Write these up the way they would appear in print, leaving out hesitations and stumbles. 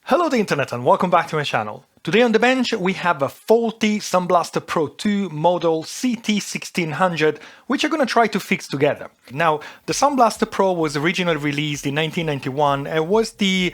Hello the internet and welcome back to my channel. Today on the bench we have a faulty Soundblaster Pro 2 model CT1600 which I'm going to try to fix together. Now the Soundblaster Pro was originally released in 1991 and was the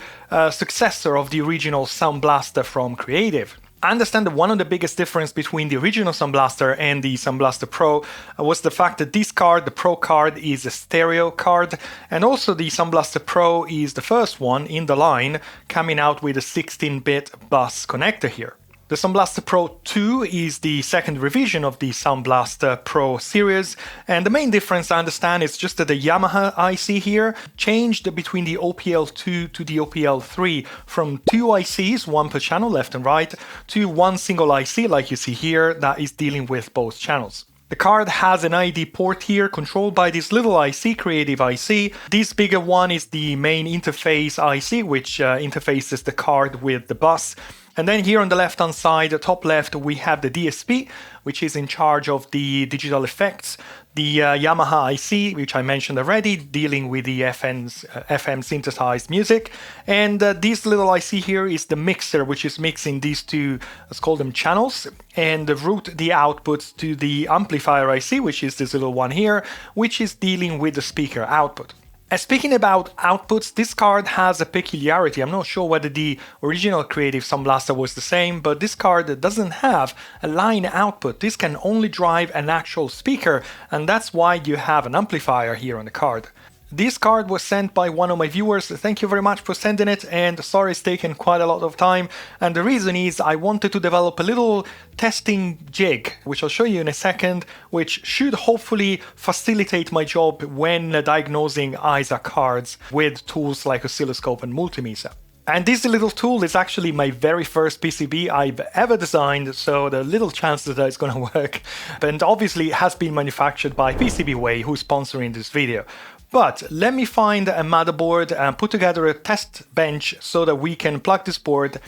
successor of the original Soundblaster from Creative. I understand that one of the biggest difference between the original Soundblaster and the Soundblaster Pro was the fact that this card, the Pro card, is a stereo card, and also the Soundblaster Pro is the first one in the line coming out with a 16-bit bus connector here. The Soundblaster Pro 2 is the second revision of the Soundblaster Pro series, and the main difference I understand is just that the Yamaha IC here changed between the OPL2 to the OPL3 from two ICs, one per channel left and right, to one single IC like you see here that is dealing with both channels. The card has an ID port here controlled by this little IC, Creative IC. This bigger one is the main interface IC which interfaces the card with the bus. And then here on the left hand side, the top left, we have the DSP, which is in charge of the digital effects. The Yamaha IC, which I mentioned already, dealing with the FM synthesized music. And this little IC here is the mixer, which is mixing these two, let's call them channels, and route the outputs to the amplifier IC, which is this little one here, which is dealing with the speaker output. Speaking about outputs, this card has a peculiarity. I'm not sure whether the original Creative Soundblaster was the same, but this card doesn't have a line output. This can only drive an actual speaker, and that's why you have an amplifier here on the card. This card was sent by one of my viewers. Thank you very much for sending it, and sorry it's taken quite a lot of time. And the reason is I wanted to develop a little testing jig, which I'll show you in a second, which should hopefully facilitate my job when diagnosing ISA cards with tools like oscilloscope and multimeter. And this little tool is actually my very first PCB I've ever designed, so the little chance that it's going to work. And obviously it has been manufactured by PCBWay, who's sponsoring this video. But let me find a motherboard and put together a test bench so that we can plug this board,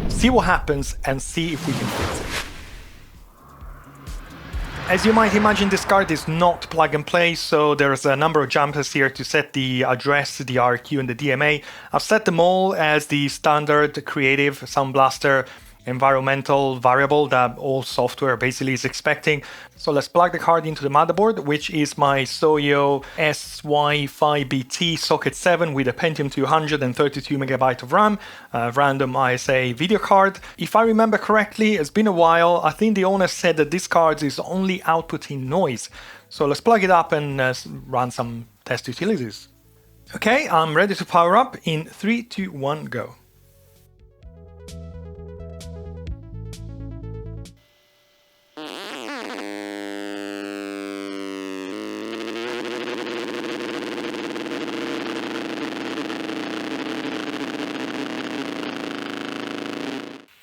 see what happens, and see if we can fix it. As you might imagine, this card is not plug and play, so there's a number of jumpers here to set the address, the RQ, and the DMA. I've set them all as the standard Creative Soundblaster environmental variable that all software basically is expecting. So let's plug the card into the motherboard, which is my Soyo SY5BT socket 7 with a Pentium 200 and 32MB of RAM, random ISA video card. If I remember correctly, it's been a while. I think the owner said that this card is only outputting noise. So let's plug it up and run some test utilities. Okay, I'm ready to power up in 3, 2, 1, go.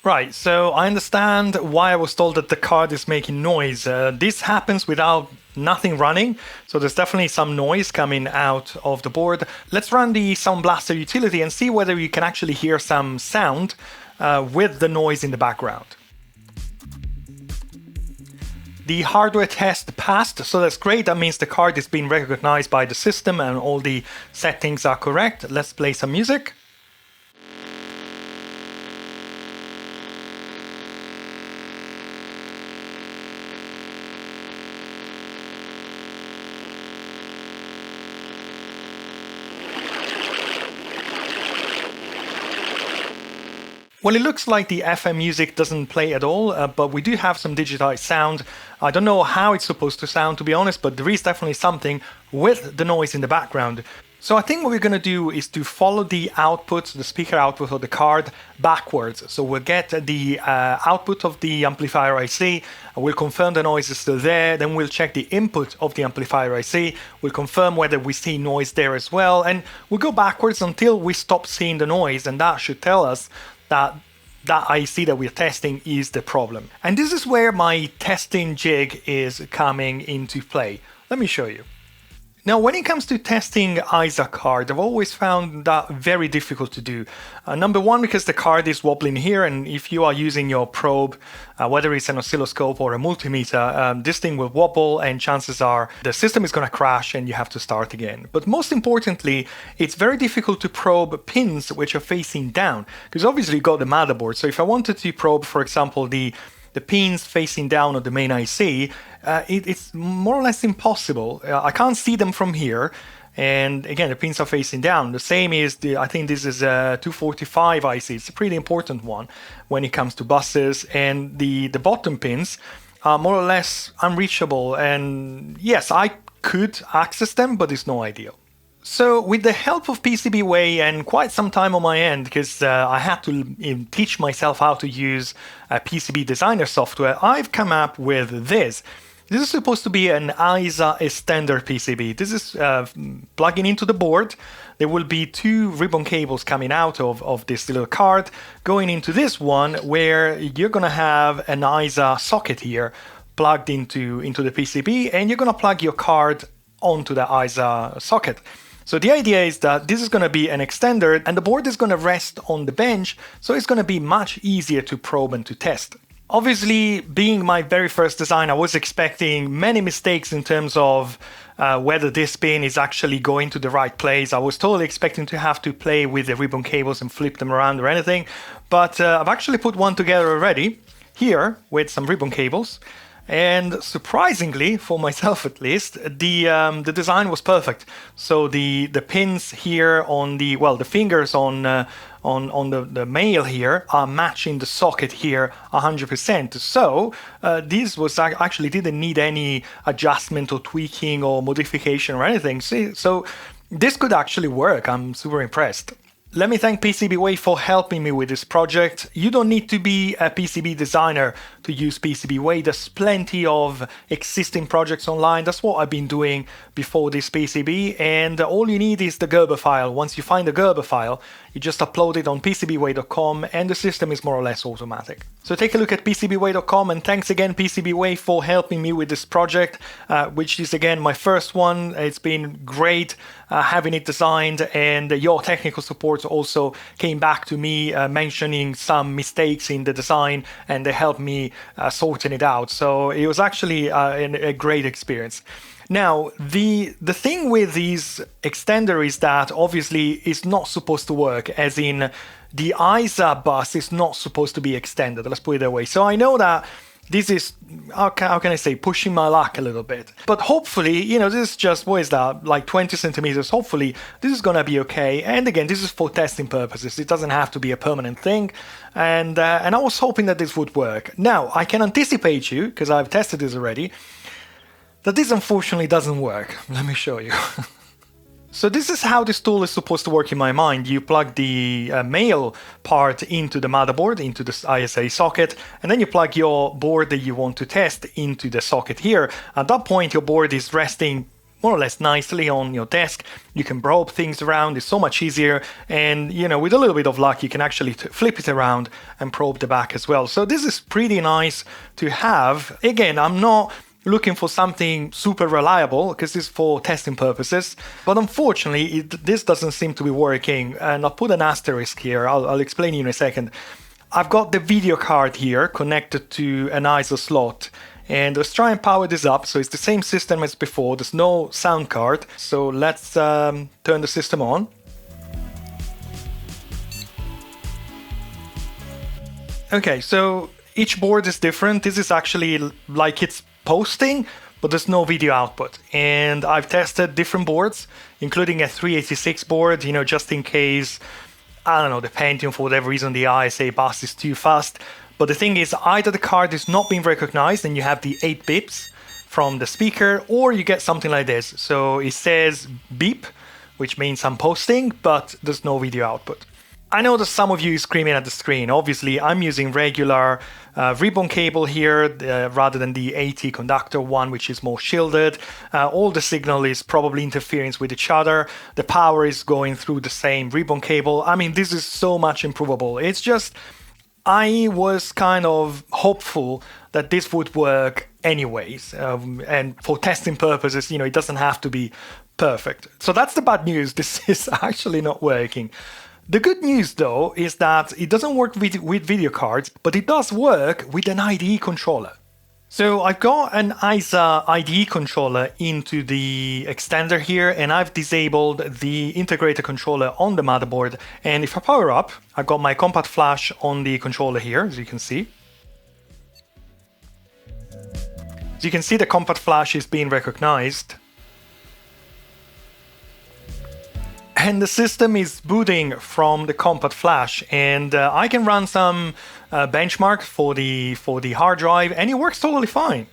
Right, so I understand why I was told that the card is making noise. This happens without nothing running, so there's definitely some noise coming out of the board. Let's run the Soundblaster utility and see whether you can actually hear some sound with the noise in the background. The hardware test passed, so that's great. That means the card is being recognized by the system and all the settings are correct. Let's play some music. Well, it looks like the FM music doesn't play at all, but we do have some digitized sound. I don't know how it's supposed to sound, to be honest, but there is definitely something with the noise in the background. So I think what we're going to do is to follow the output, the speaker output of the card backwards. So we'll get the output of the amplifier IC, we'll confirm the noise is still there, then we'll check the input of the amplifier IC, we'll confirm whether we see noise there as well, and we'll go backwards until we stop seeing the noise, and that should tell us that IC that we're testing is the problem. And this is where my testing jig is coming into play. Let me show you. Now, when it comes to testing ISA card, I've always found that very difficult to do. Number one, because the card is wobbling here, and if you are using your probe, whether it's an oscilloscope or a multimeter, this thing will wobble, and chances are the system is going to crash and you have to start again. But most importantly, it's very difficult to probe pins which are facing down, because obviously you've got the motherboard. So if I wanted to probe, for example, the pins facing down on the main IC, it's more or less impossible. I can't see them from here. And again, the pins are facing down. The same is, I think this is a 245 IC. It's a pretty important one when it comes to buses. And the bottom pins are more or less unreachable. And yes, I could access them, but it's no ideal. So with the help of PCBWay and quite some time on my end, because I had to teach myself how to use PCB designer software, I've come up with this. This is supposed to be an ISA extender PCB. This is plugging into the board. There will be two ribbon cables coming out of this little card, going into this one where you're going to have an ISA socket here plugged into the PCB, and you're going to plug your card onto the ISA socket. So the idea is that this is going to be an extender and the board is going to rest on the bench, so it's going to be much easier to probe and to test. Obviously, being my very first design, I was expecting many mistakes in terms of whether this pin is actually going to the right place. I was totally expecting to have to play with the ribbon cables and flip them around or anything, but I've actually put one together already here with some ribbon cables. And surprisingly, for myself at least, the design was perfect. So the pins here on the fingers on the male here are matching the socket here 100%. So this was actually didn't need any adjustment or tweaking or modification or anything. So this could actually work. I'm super impressed. Let me thank PCBWay for helping me with this project. You don't need to be a PCB designer to use PCBWay. There's plenty of existing projects online. That's what I've been doing before this PCB. And all you need is the Gerber file. Once you find the Gerber file, you just upload it on PCBWay.com and the system is more or less automatic. So take a look at PCBWay.com, and thanks again PCBWay for helping me with this project, which is again my first one. It's been great having it designed, and your technical support also came back to me mentioning some mistakes in the design, and they helped me sorting it out. So it was actually a great experience. Now, the thing with these extender is that obviously it's not supposed to work, as in the ISA bus is not supposed to be extended, let's put it that way. So I know that this is, how can I say, pushing my luck a little bit. But hopefully, this is just, what is that, like 20 centimeters. Hopefully this is going to be okay. And again, this is for testing purposes. It doesn't have to be a permanent thing. And I was hoping that this would work. Now, I can anticipate you, because I've tested this already, that this unfortunately doesn't work. Let me show you. So this is how this tool is supposed to work in my mind. You plug the male part into the motherboard, into the ISA socket, and then you plug your board that you want to test into the socket here. At that point, your board is resting more or less nicely on your desk. You can probe things around. It's so much easier. And, with a little bit of luck, you can actually flip it around and probe the back as well. So this is pretty nice to have. Again, I'm not looking for something super reliable because it's for testing purposes, but unfortunately this doesn't seem to be working, and I'll put an asterisk here. I'll explain you in a second. I've got the video card here connected to an ISO slot, and let's try and power this up. So it's the same system as before. There's no sound card, so let's turn the system on. Okay, so each board is different. This is actually like it's posting, but there's no video output. And I've tested different boards, including a 386 board, just in case, I don't know, the Pentium, for whatever reason, the ISA bus is too fast. But the thing is, either the card is not being recognized and you have the 8 beeps from the speaker, or you get something like this. So it says beep, which means I'm posting, but there's no video output. I know that some of you are screaming at the screen. Obviously, I'm using regular ribbon cable here rather than the AT conductor one, which is more shielded. All the signal is probably interfering with each other. The power is going through the same ribbon cable. I mean, this is so much improvable. It's just, I was kind of hopeful that this would work anyways. And for testing purposes, it doesn't have to be Perfect. So that's the bad news. This is actually not working. The good news though is that it doesn't work with video cards, but it does work with an IDE controller. So I've got an ISA IDE controller into the extender here, and I've disabled the integrator controller on the motherboard. And if I power up, I've got my compact flash on the controller here, as you can see. As you can see, the compact flash is being recognized. And the system is booting from the compact flash, and I can run some benchmark for the hard drive, and it works totally fine.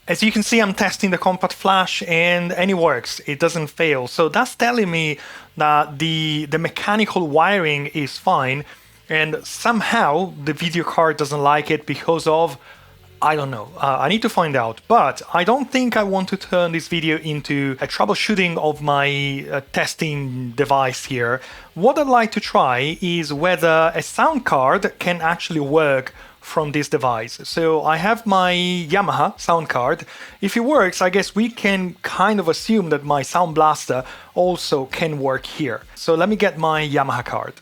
As you can see, I'm testing the compact flash, and it works. It doesn't fail. So that's telling me that the mechanical wiring is fine, and somehow the video card doesn't like it because of, I don't know. I need to find out, but I don't think I want to turn this video into a troubleshooting of my testing device here. What I'd like to try is whether a sound card can actually work from this device. So I have my Yamaha sound card. If it works, I guess we can kind of assume that my Sound Blaster also can work here. So let me get my Yamaha card.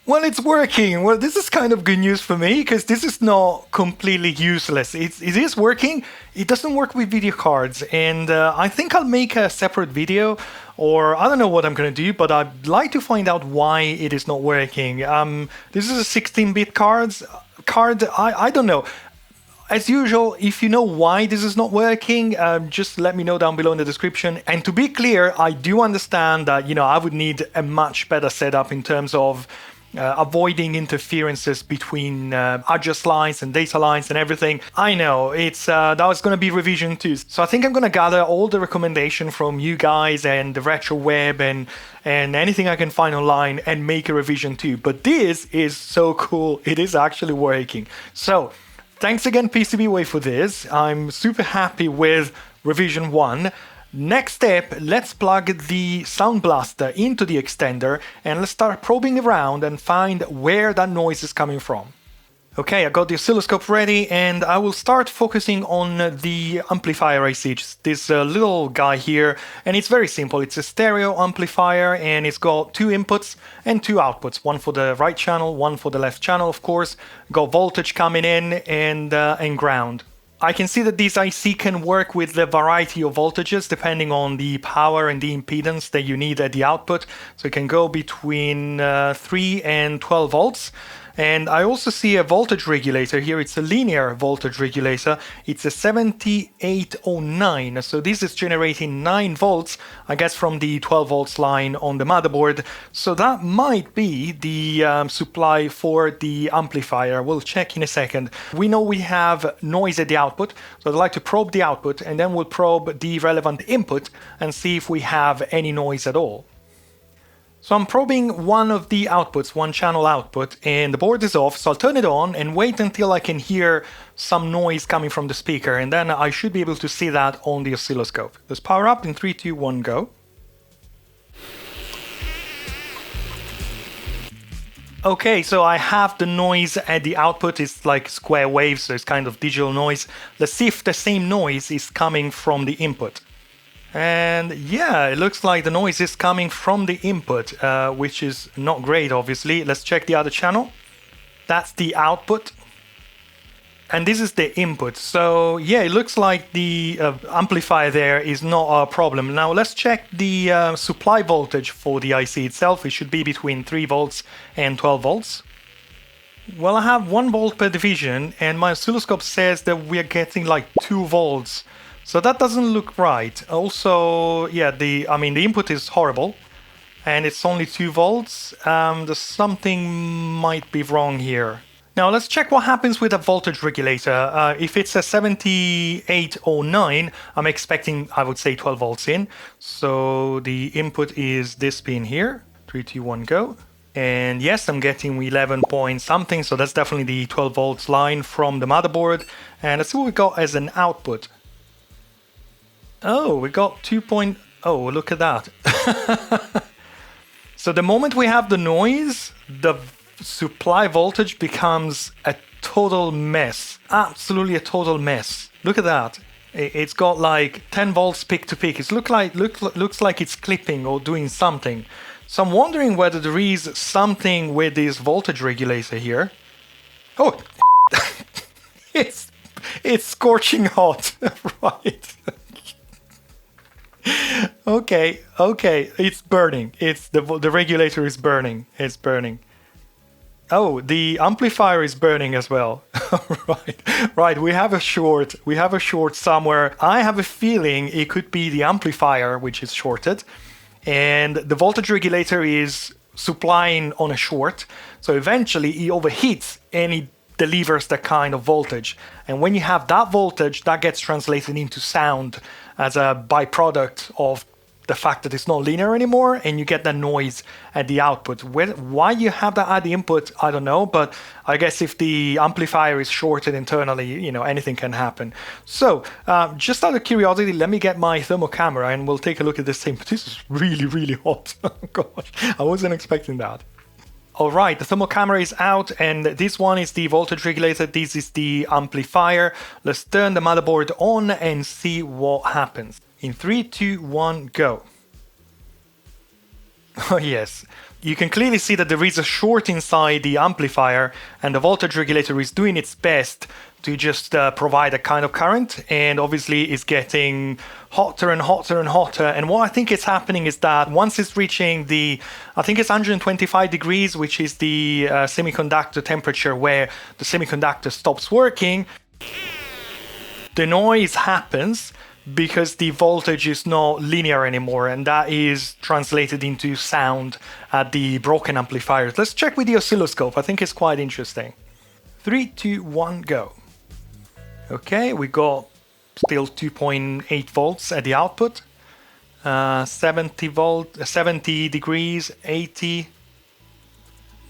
Well, it's working. Well, this is kind of good news for me because this is not completely useless. It is working. It doesn't work with video cards, and I think I'll make a separate video, or I don't know what I'm going to do, but I'd like to find out why it is not working. This is a 16-bit card. I don't know. As usual, if you know why this is not working, just let me know down below in the description. And to be clear, I do understand that, I would need a much better setup in terms of avoiding interferences between address lines and data lines and everything. I know it's that was going to be revision 2, so I think I'm going to gather all the recommendation from you guys and the retro web and anything I can find online and make a revision 2. But this is so cool. It is actually working. So thanks again, PCBWay, for this. I'm super happy with revision 1. Next step, let's plug the Sound Blaster into the extender and let's start probing around and find where that noise is coming from. Okay, I got the oscilloscope ready and I will start focusing on the amplifier IC, this little guy here, and it's very simple. It's a stereo amplifier and it's got 2 inputs and 2 outputs, one for the right channel, one for the left channel, of course. Got voltage coming in and ground. I can see that this IC can work with a variety of voltages depending on the power and the impedance that you need at the output. So it can go between 3 and 12 volts. And I also see a voltage regulator here. It's a linear voltage regulator. It's a 7809. So this is generating 9 volts, I guess, from the 12 volts line on the motherboard. So that might be the supply for the amplifier. We'll check in a second. We know we have noise at the output. So I'd like to probe the output and then we'll probe the relevant input and see if we have any noise at all. So I'm probing one of the outputs, one channel output, and the board is off, so I'll turn it on and wait until I can hear some noise coming from the speaker, and then I should be able to see that on the oscilloscope. Let's power up in 3, 2, 1, go. Okay, so I have the noise at the output. It's like square waves, so it's kind of digital noise. Let's see if the same noise is coming from the input. And yeah, it looks like the noise is coming from the input, which is not great, obviously. Let's check the other channel. That's the output. And this is the input. So yeah, it looks like the amplifier there is not a problem. Now let's check the supply voltage for the IC itself. It should be between 3 volts and 12 volts. Well, I have 1 volt per division, and my oscilloscope says that we are getting like 2 volts. So that doesn't look right. Also, yeah, the input is horrible, and it's only 2 volts. There's something might be wrong here. Now let's check what happens with a voltage regulator. If it's a 7809, I'm expecting, I would say, 12 volts in. So the input is this pin here. 3, 2, 1, go. And yes, I'm getting 11 point something. So that's definitely the 12 volts line from the motherboard. And let's see what we got as an output. Oh, we got 2. Oh, look at that. So the moment we have the noise, the supply voltage becomes a total mess. Absolutely a total mess. Look at that. It's got like 10 volts peak to peak. It looks like it's clipping or doing something. So I'm wondering whether there is something with this voltage regulator here. Oh, it's scorching hot, right? Okay, it's burning. The regulator is burning. It's burning. Oh, the amplifier is burning as well. Right. We have a short. We have a short somewhere. I have a feeling it could be the amplifier which is shorted, and the voltage regulator is supplying on a short. So eventually it overheats and it delivers that kind of voltage. And when you have that voltage, that gets translated into sound as a byproduct of the fact that it's not linear anymore, and you get the noise at the output. Why you have that at the input, I don't know, but I guess if the amplifier is shorted internally, anything can happen. So just out of curiosity, let me get my thermal camera and we'll take a look at this thing. But this is really, really hot. Oh gosh, I wasn't expecting that. All right, the thermal camera is out, and this one is the voltage regulator. This is the amplifier. Let's turn the motherboard on and see what happens. In 3, 2, 1, go. Oh yes, you can clearly see that there is a short inside the amplifier, and the voltage regulator is doing its best to just provide a kind of current, and obviously it's getting hotter and hotter and hotter. And what I think is happening is that once it's reaching I think it's 125 degrees, which is the semiconductor temperature where the semiconductor stops working, the noise happens because the voltage is not linear anymore, and that is translated into sound at the broken amplifiers. Let's check with the oscilloscope. I think it's quite interesting. 3, 2, 1, go. Okay, we got still 2.8 volts at the output. 70 degrees, 80,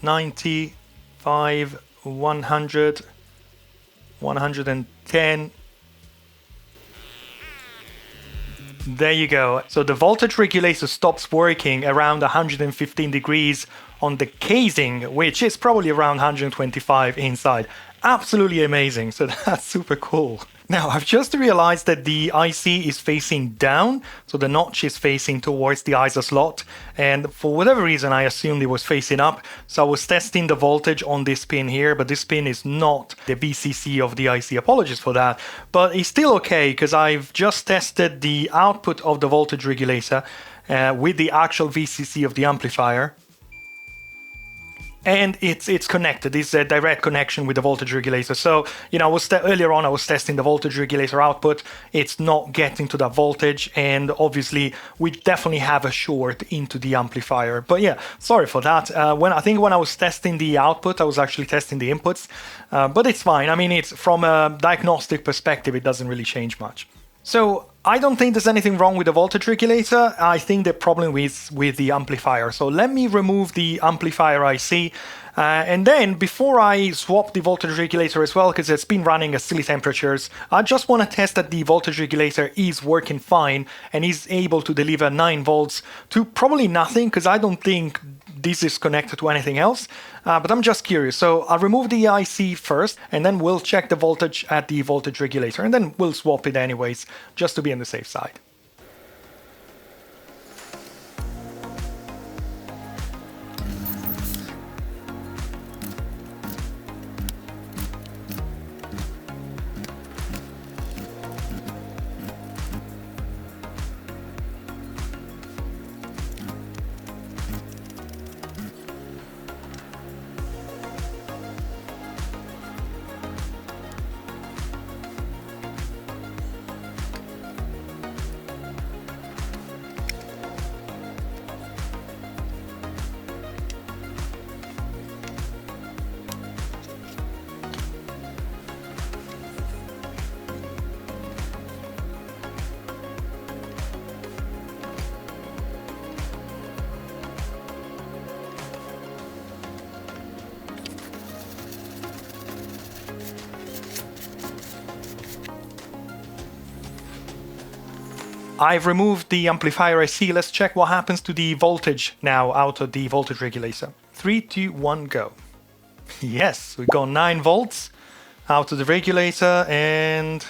95, 100, 110. There you go. So the voltage regulator stops working around 115 degrees on the casing, which is probably around 125 inside. Absolutely amazing. So that's super cool. Now, I've just realized that the IC is facing down, so the notch is facing towards the ISO slot, and for whatever reason I assumed it was facing up, so I was testing the voltage on this pin here, but this pin is not the VCC of the IC. Apologies for that, but it's still okay because I've just tested the output of the voltage regulator with the actual VCC of the amplifier. And it's connected. It's a direct connection with the voltage regulator. So, earlier on I was testing the voltage regulator output. It's not getting to that voltage, and obviously we definitely have a short into the amplifier. But yeah, sorry for that. When I was testing the output, I was actually testing the inputs. But it's fine. I mean, it's from a diagnostic perspective, it doesn't really change much. So I don't think there's anything wrong with the voltage regulator. I think the problem is with the amplifier. So let me remove the amplifier IC. And then before I swap the voltage regulator as well, because it's been running at silly temperatures, I just want to test that the voltage regulator is working fine and is able to deliver 9 volts to probably nothing, because I don't think this is connected to anything else, but I'm just curious. So I'll remove the IC first, and then we'll check the voltage at the voltage regulator, and then we'll swap it anyways, just to be on the safe side. I've removed the amplifier IC. Let's check what happens to the voltage now out of the voltage regulator. 3, 2, 1, go. Yes, we got 9 volts out of the regulator, and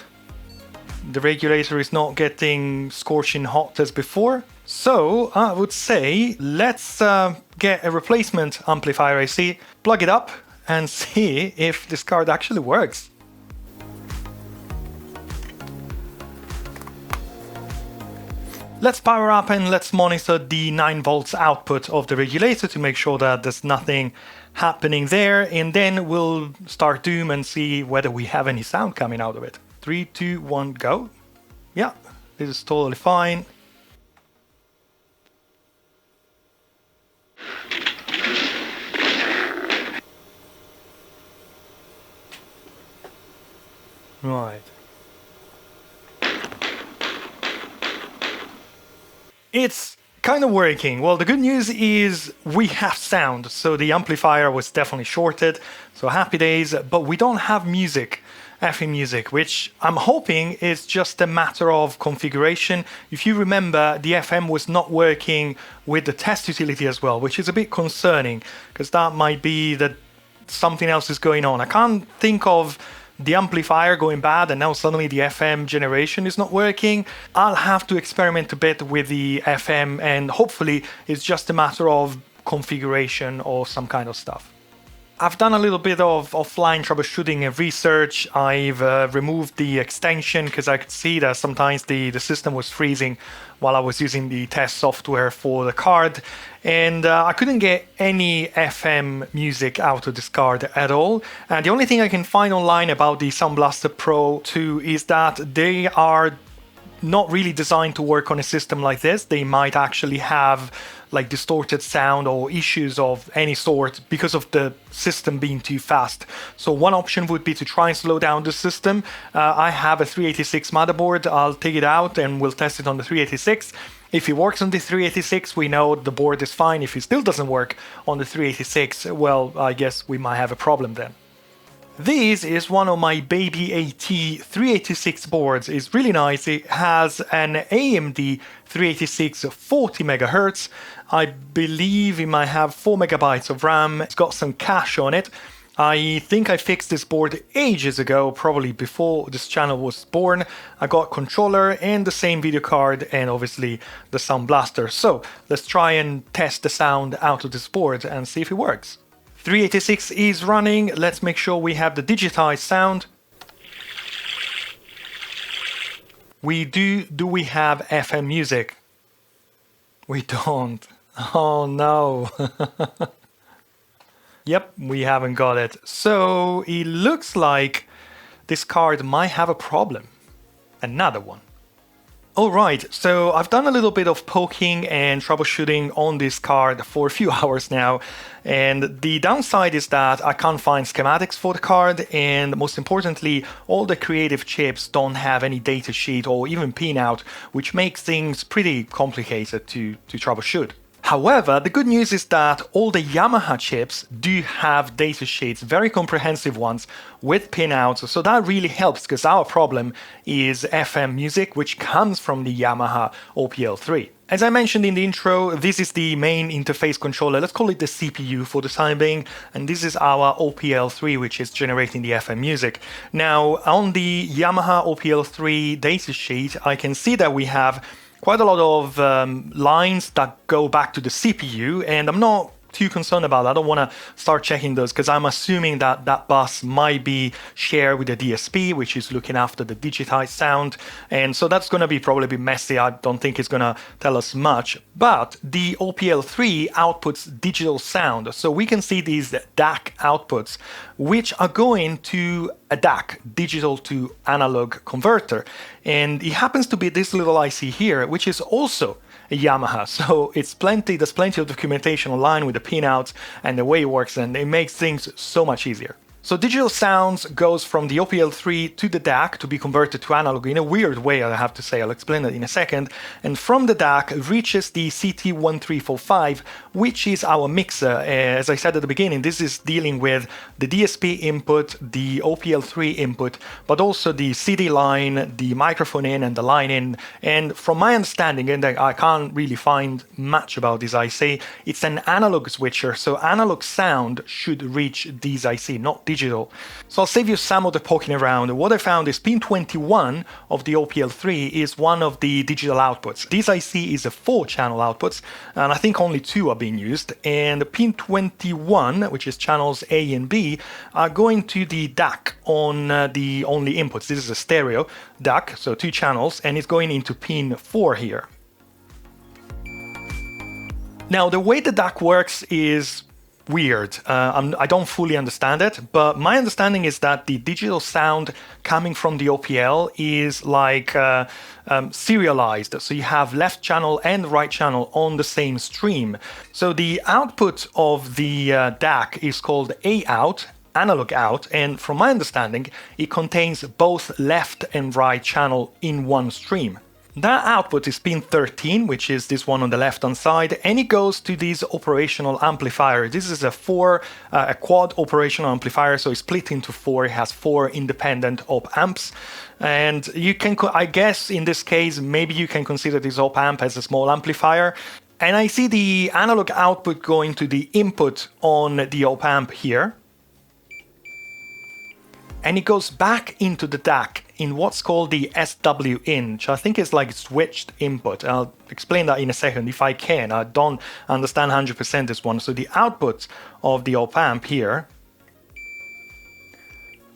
the regulator is not getting scorching hot as before. So I would say let's get a replacement amplifier IC, plug it up, and see if this card actually works. Let's power up and let's monitor the 9 volts output of the regulator to make sure that there's nothing happening there, and then we'll start Doom and see whether we have any sound coming out of it. 3, 2, 1, go. Yeah, this is totally fine. Right. It's kind of working. Well, the good news is we have sound, so the amplifier was definitely shorted, so happy days, but we don't have music, FM music, which I'm hoping is just a matter of configuration. If you remember, the FM was not working with the test utility as well, which is a bit concerning, because that might be that something else is going on. I can't think of the amplifier going bad and now suddenly the FM generation is not working. I'll have to experiment a bit with the FM, and hopefully it's just a matter of configuration or some kind of stuff. I've done a little bit of offline troubleshooting and research. I've removed the extension because I could see that sometimes the system was freezing while I was using the test software for the card, and I couldn't get any FM music out of this card at all. And the only thing I can find online about the Soundblaster Pro 2 is that they are not really designed to work on a system like this. They might actually have like distorted sound or issues of any sort because of the system being too fast. So one option would be to try and slow down the system. I have a 386 motherboard. I'll take it out and we'll test it on the 386. If it works on the 386, we know the board is fine. If it still doesn't work on the 386, well, I guess we might have a problem then. This is one of my baby AT 386 boards. It's really nice. It has an AMD 386 40 MHz. I believe it might have 4 MB of RAM. It's got some cache on it. I think I fixed this board ages ago, probably before this channel was born. I got a controller and the same video card and obviously the Sound Blaster. So let's try and test the sound out of this board and see if it works. 386 is running. Let's make sure we have the digitized sound. Do we have FM music? We don't. Oh no. Yep, we haven't got it. So it looks like this card might have a problem. Another one. Alright, so I've done a little bit of poking and troubleshooting on this card for a few hours now, and the downside is that I can't find schematics for the card, and most importantly, all the creative chips don't have any datasheet or even pinout, which makes things pretty complicated to troubleshoot. However, the good news is that all the Yamaha chips do have datasheets, very comprehensive ones with pinouts, so that really helps because our problem is FM music, which comes from the Yamaha OPL3. As I mentioned in the intro, this is the main interface controller, let's call it the CPU for the time being, and this is our OPL3 which is generating the FM music. Now, on the Yamaha OPL3 datasheet, I can see that we have quite a lot of lines that go back to the CPU, and I'm not too concerned about that. I don't want to start checking those because I'm assuming that that bus might be shared with the DSP, which is looking after the digitized sound, and so that's going to be probably a bit messy. I don't think it's going to tell us much, but the OPL3 outputs digital sound, so we can see these DAC outputs, which are going to a DAC, digital to analog converter, and it happens to be this little IC here, which is also a Yamaha, so there's plenty of documentation online with the pinouts and the way it works, and it makes things so much easier. So digital sounds goes from the OPL3 to the DAC to be converted to analog in a weird way, I have to say. I'll explain that in a second. And from the DAC reaches the CT1345, which is our mixer. As I said at the beginning, this is dealing with the DSP input, the OPL3 input, but also the CD line, the microphone in and the line in. And from my understanding, and I can't really find much about this IC, it's an analog switcher. So analog sound should reach these IC, not digital. So I'll save you some of the poking around. What I found is pin 21 of the OPL3 is one of the digital outputs. This IC is a 4-channel outputs, and I think only 2 are being used. And the pin 21, which is channels A and B, are going to the DAC on the only inputs. This is a stereo DAC, so 2 channels, and it's going into pin 4 here. Now, the way the DAC works is weird. I don't fully understand it, but my understanding is that the digital sound coming from the OPL is like serialized. So you have left channel and right channel on the same stream. So the output of the DAC is called A out, analog out, and from my understanding, it contains both left and right channel in one stream. That output is pin 13, which is this one on the left-hand side, and it goes to this operational amplifier. This is a quad operational amplifier, so it's split into 4. It has 4 independent op amps, and you can, I guess, in this case, maybe you can consider this op amp as a small amplifier. And I see the analog output going to the input on the op amp here, and it goes back into the DAC in what's called the SW in, which I think is like switched input. I'll explain that in a second if I can. I don't understand 100% this one. So the output of the op amp here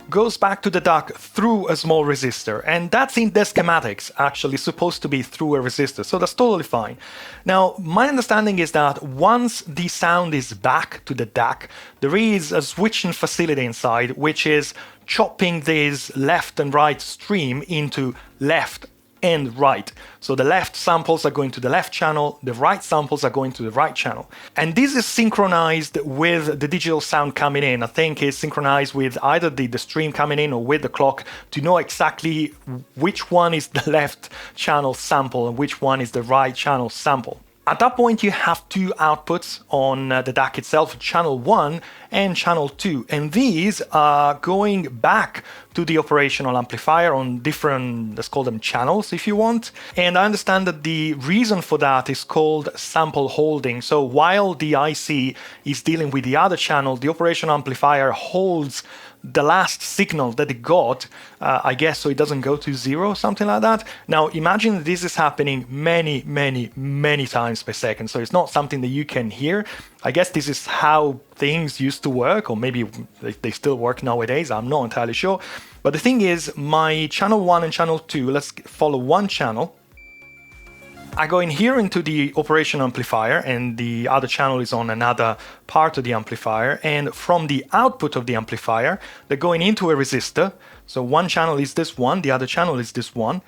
goes back to the DAC through a small resistor, and that's in the schematics actually supposed to be through a resistor, so that's totally fine. Now, my understanding is that once the sound is back to the DAC, there is a switching facility inside, which is chopping this left and right stream into left and right. So the left samples are going to the left channel, the right samples are going to the right channel. And this is synchronized with the digital sound coming in. I think it's synchronized with either the stream coming in or with the clock to know exactly which one is the left channel sample and which one is the right channel sample. At that point, you have 2 outputs on the DAC itself, channel 1 and channel 2. And these are going back to the operational amplifier on different, let's call them channels if you want. And I understand that the reason for that is called sample holding. So while the IC is dealing with the other channel, the operational amplifier holds the last signal that it got, I guess, so it doesn't go to 0, something like that. Now, imagine this is happening many times per second, so it's not something that you can hear. I guess this is how things used to work, or maybe they still work nowadays, I'm not entirely sure. But the thing is, my channel 1 and channel 2, let's follow one channel. I go in here into the operational amplifier, and the other channel is on another part of the amplifier, and from the output of the amplifier, they're going into a resistor. So one channel is this one, the other channel is this one.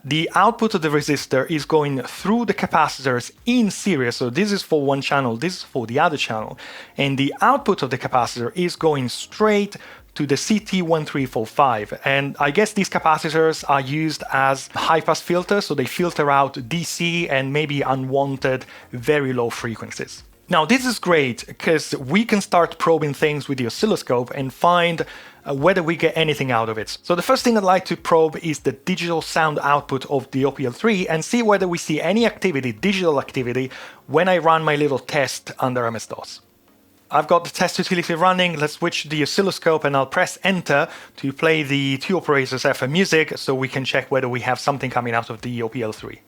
The output of the resistor is going through the capacitors in series, so this is for one channel, this is for the other channel, and the output of the capacitor is going straight to the CT1345. And I guess these capacitors are used as high-pass filters, so they filter out DC and maybe unwanted very low frequencies. Now, this is great because we can start probing things with the oscilloscope and find whether we get anything out of it. So the first thing I'd like to probe is the digital sound output of the OPL3 and see whether we see any activity, digital activity, when I run my little test under MS-DOS. I've got the test utility running. Let's switch to the oscilloscope and I'll press enter to play the 2 operators FM music so we can check whether we have something coming out of the OPL3.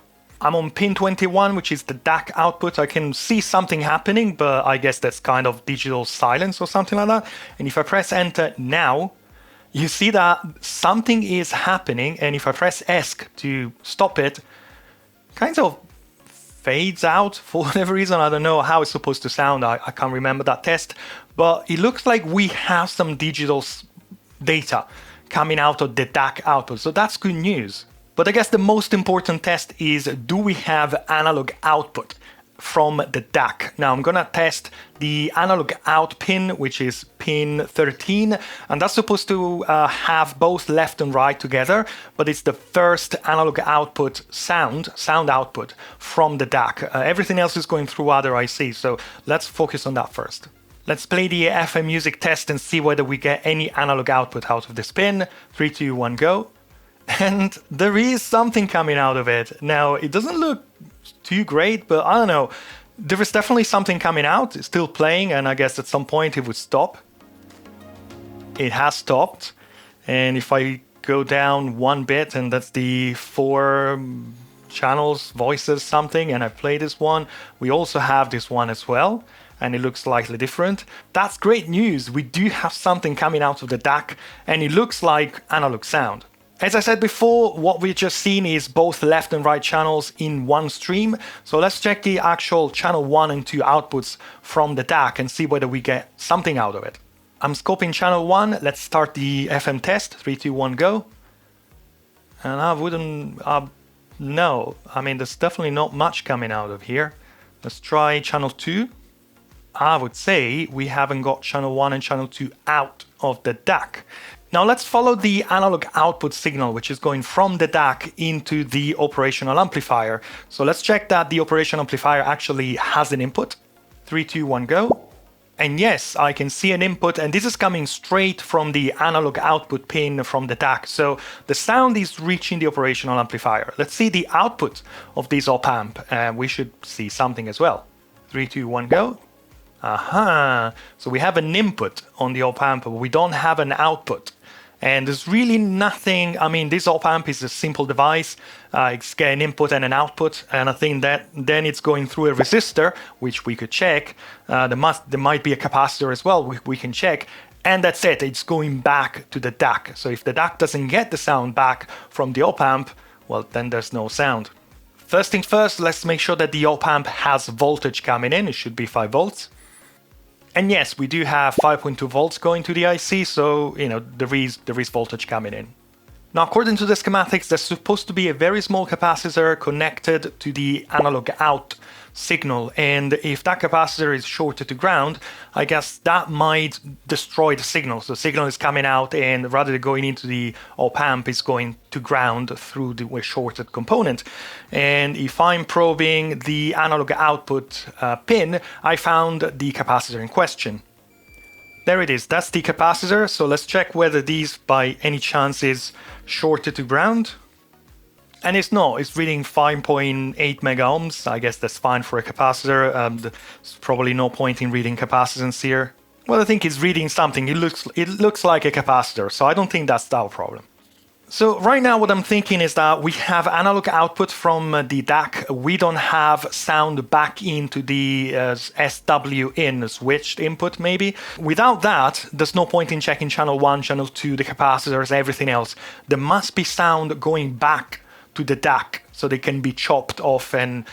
I'm on pin 21, which is the DAC output. I can see something happening, but I guess that's kind of digital silence or something like that. And if I press enter now, you see that something is happening. And if I press ESC to stop it, kind of fades out for whatever reason. I don't know how it's supposed to sound. I can't remember that test, but it looks like we have some digital data coming out of the DAC output. So that's good news. But I guess the most important test is, do we have analog output from the DAC. Now I'm gonna test the analog out pin, which is pin 13, and that's supposed to have both left and right together, but it's the first analog output sound output from the DAC. Everything else is going through other ICs, so let's focus on that first. Let's play the FM music test and see whether we get any analog output out of this pin. 3, 2, 1, go. And there is something coming out of it. Now, it doesn't look too great, but I don't know. There is definitely something coming out. It's still playing, and I guess at some point it would stop. It has stopped. And if I go down one bit, and that's the 4 channels, voices, something, and I play this one, we also have this one as well. And it looks slightly different. That's great news. We do have something coming out of the DAC, and it looks like analog sound. As I said before, what we've just seen is both left and right channels in one stream. So let's check the actual channel 1 and 2 outputs from the DAC and see whether we get something out of it. I'm scoping channel 1. Let's start the FM test. 3, 2, 1, go. And I wouldn't... no, I mean, there's definitely not much coming out of here. Let's try channel 2. I would say we haven't got channel 1 and channel 2 out of the DAC. Now let's follow the analog output signal, which is going from the DAC into the operational amplifier. So let's check that the operational amplifier actually has an input. 3, 2, 1, go. And yes, I can see an input, and this is coming straight from the analog output pin from the DAC. So the sound is reaching the operational amplifier. Let's see the output of this op-amp. We should see something as well. 3, 2, 1, go. Aha! So we have an input on the op-amp, but we don't have an output. And there's really nothing, I mean, this op-amp is a simple device. It's got an input and an output, and I think that then it's going through a resistor, which we could check. There might be a capacitor as well, we can check. And that's it, it's going back to the DAC. So if the DAC doesn't get the sound back from the op-amp, well, then there's no sound. First things first, let's make sure that the op-amp has voltage coming in. It should be 5 volts. And yes, we do have 5.2 volts going to the IC, so, you know, there is voltage coming in. Now, according to the schematics, there's supposed to be a very small capacitor connected to the analog out signal, and if that capacitor is shorted to ground, I guess that might destroy the signal. So the signal is coming out, and rather than going into the op-amp, is going to ground through the shorted component. And if I'm probing the analog output pin, I found the capacitor in question. There it is, that's the capacitor. So let's check whether these by any chance is shorted to ground. And it's not, it's reading 5.8 mega ohms. I guess that's fine for a capacitor. There's probably no point in reading capacitance here. Well, I think it's reading something. It looks like a capacitor, so I don't think that's our problem. So right now what I'm thinking is that we have analog output from the DAC. We don't have sound back into the SW in switched input maybe. Without that, there's no point in checking channel 1, channel 2, the capacitors, everything else. There must be sound going back to the DAC so they can be chopped off and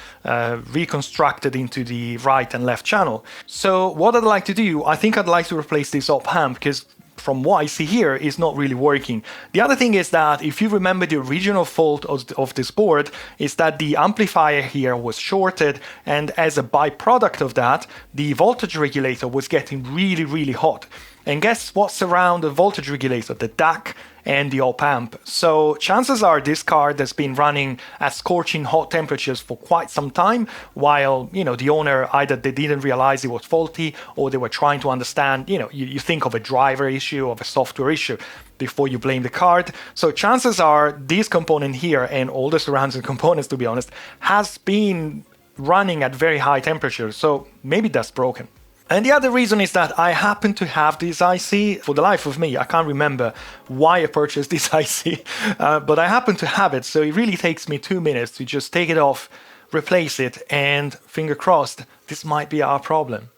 reconstructed into the right and left channel. So what I'd like to do, I think I'd like to replace this op-amp because from what I see here, is not really working. The other thing is that if you remember the original fault of this board is that the amplifier here was shorted, and as a byproduct of that, the voltage regulator was getting really, really hot. And guess what's around the voltage regulator? The DAC and the op-amp. So chances are this card has been running at scorching hot temperatures for quite some time, while, you know, the owner either they didn't realize it was faulty, or they were trying to understand, you know, you think of a driver issue, of a software issue before you blame the card. So chances are this component here and all the surrounding components, to be honest, has been running at very high temperatures. So maybe that's broken. And the other reason is that I happen to have this IC. For the life of me, I can't remember why I purchased this IC, but I happen to have it. So it really takes me 2 minutes to just take it off, replace it, and finger crossed, this might be our problem.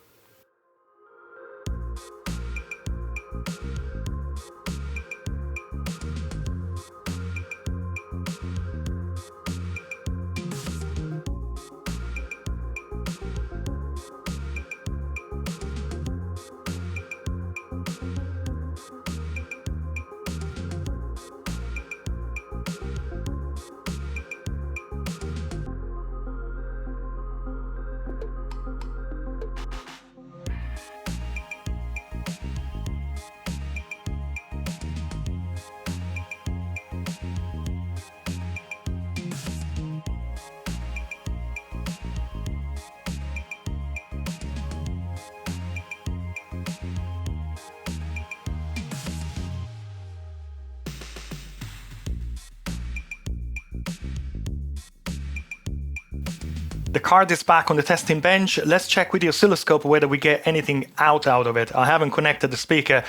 The card is back on the testing bench. Let's check with the oscilloscope whether we get anything out of it. I haven't connected the speaker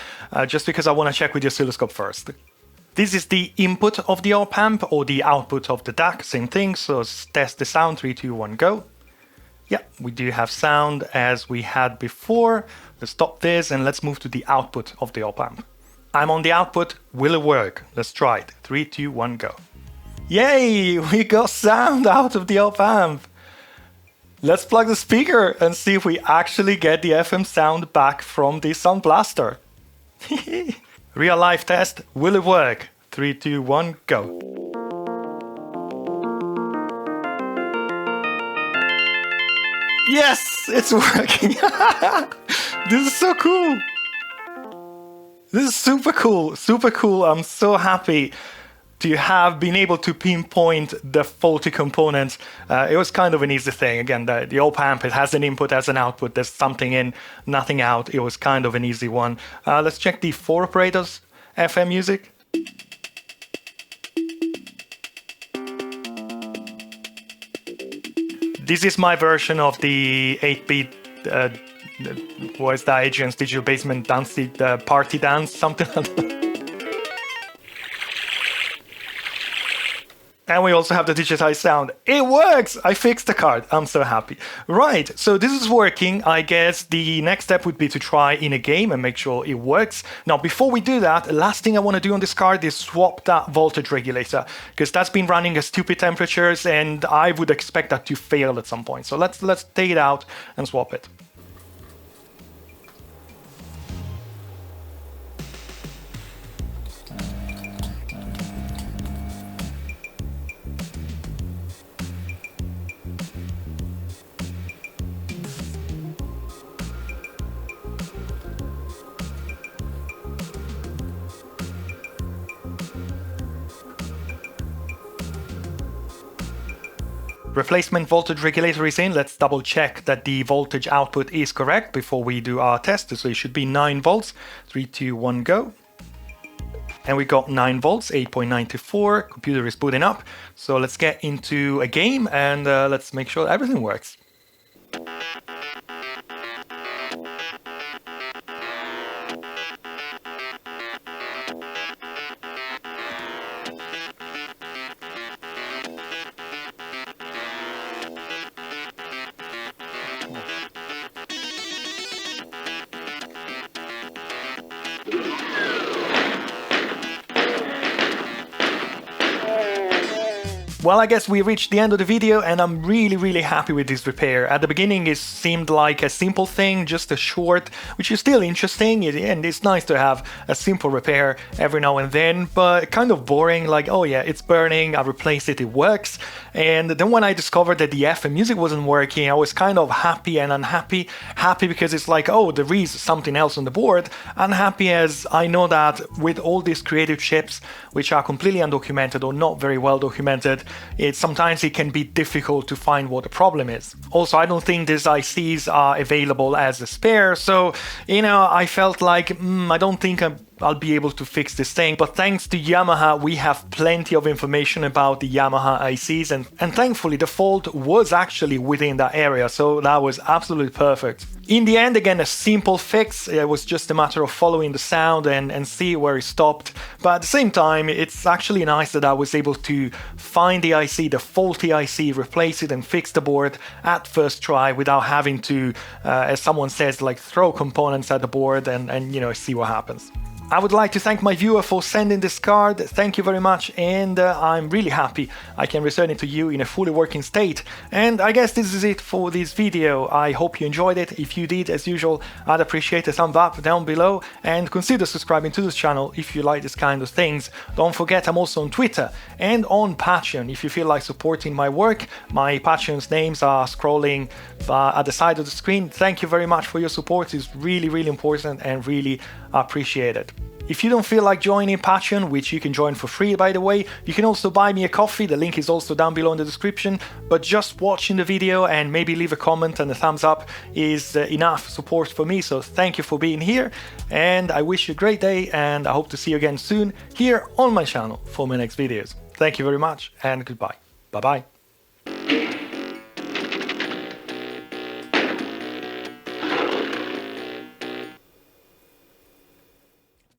just because I want to check with the oscilloscope first. This is the input of the op amp or the output of the DAC, same thing. So let's test the sound, 3, 2, 1, go. Yeah, we do have sound as we had before. Let's stop this and let's move to the output of the op amp. I'm on the output. Will it work? Let's try it. 3, 2, 1, go. Yay! We got sound out of the op amp. Let's plug the speaker and see if we actually get the FM sound back from the Sound Blaster. Real life test. Will it work? 3, 2, 1, go. Yes, it's working. This is so cool. This is super cool. Super cool. I'm so happy to have been able to pinpoint the faulty components. It was kind of an easy thing. Again, the op amp, it has an input, has an output. There's something in, nothing out. It was kind of an easy one. Let's check the 4 operators FM music. This is my version of the 8-bit, what is that, Adrian's Digital Basement dance, party dance, something like that. And we also have the digitized sound. It works! I fixed the card. I'm so happy. Right, so this is working. I guess the next step would be to try in a game and make sure it works. Now, before we do that, the last thing I want to do on this card is swap that voltage regulator, because that's been running at stupid temperatures and I would expect that to fail at some point. So let's take it out and swap it. Replacement voltage regulator is in. Let's double check that the voltage output is correct before we do our test. So it should be 9 volts. 3, 2, 1, go. And we got 9 volts, 8.94. Computer is booting up. So let's get into a game and let's make sure everything works. Well, I guess we reached the end of the video and I'm really happy with this repair. At the beginning it seemed like a simple thing, just a short, which is still interesting and it's nice to have a simple repair every now and then, but kind of boring, like, oh yeah, it's burning, I replaced it, it works. And then when I discovered that the FM music wasn't working, I was kind of happy and unhappy. Happy because it's like, oh, there is something else on the board. Unhappy as I know that with all these creative chips, which are completely undocumented or not very well documented, sometimes it can be difficult to find what the problem is. Also, I don't think these ICs are available as a spare, so, I felt like, I don't think I'll be able to fix this thing. But thanks to Yamaha, we have plenty of information about the Yamaha ICs, and thankfully the fault was actually within that area, so that was absolutely perfect. In the end, again, a simple fix. It was just a matter of following the sound and see where it stopped. But at the same time, it's actually nice that I was able to find the IC, the faulty IC, replace it and fix the board at first try without having to, as someone says, like throw components at the board and see what happens. I would like to thank my viewer for sending this card. Thank you very much, and I'm really happy I can return it to you in a fully working state. And I guess this is it for this video. I hope you enjoyed it. If you did, as usual, I'd appreciate a thumb up down below, and consider subscribing to this channel if you like this kind of things. Don't forget, I'm also on Twitter and on Patreon. If you feel like supporting my work, my Patreon's names are scrolling at the side of the screen. Thank you very much for your support. It's really important and really appreciated. If you don't feel like joining Patreon, which you can join for free by the way, you can also buy me a coffee, the link is also down below in the description, but just watching the video and maybe leave a comment and a thumbs up is enough support for me, so thank you for being here, and I wish you a great day, and I hope to see you again soon here on my channel for my next videos. Thank you very much, and goodbye. Bye bye.